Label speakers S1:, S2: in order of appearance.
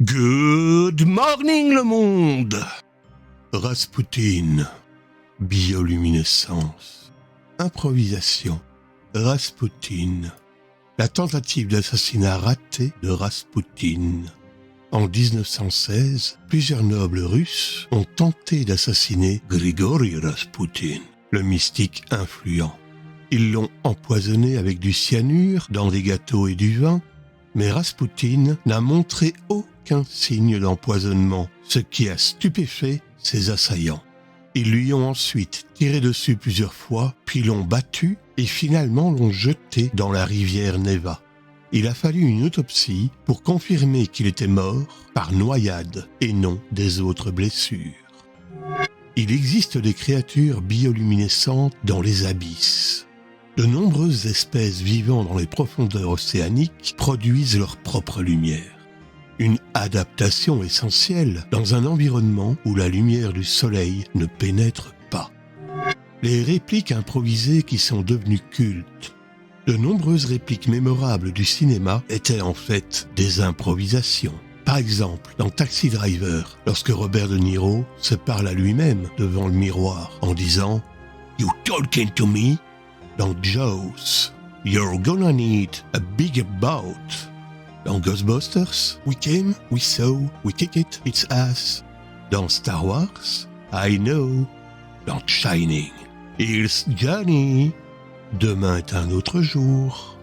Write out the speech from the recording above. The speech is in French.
S1: Good morning le monde. Rasputin, bioluminescence, improvisation, Rasputin, la tentative d'assassinat ratée de Rasputin. En 1916, plusieurs nobles russes ont tenté d'assassiner Grigori Rasputin, le mystique influent. Ils l'ont empoisonné avec du cyanure dans des gâteaux et du vin, mais Rasputin n'a montré aucun signe d'empoisonnement, ce qui a stupéfait ses assaillants. Ils lui ont ensuite tiré dessus plusieurs fois, puis l'ont battu et finalement l'ont jeté dans la rivière Neva. Il a fallu une autopsie pour confirmer qu'il était mort par noyade et non des autres blessures. Il existe des créatures bioluminescentes dans les abysses. De nombreuses espèces vivant dans les profondeurs océaniques produisent leur propre lumière. Une adaptation essentielle dans un environnement où la lumière du soleil ne pénètre pas. Les répliques improvisées qui sont devenues cultes. De nombreuses répliques mémorables du cinéma étaient en fait des improvisations. Par exemple, dans Taxi Driver, lorsque Robert De Niro se parle à lui-même devant le miroir en disant « You talking to me ?» Dans Jaws, « You're gonna need a bigger boat ». Dans Ghostbusters, « We came, we saw, we kick it, it's ass ». Dans Star Wars, « I know ». Dans Shining, « Here's Johnny ». Demain est un autre jour.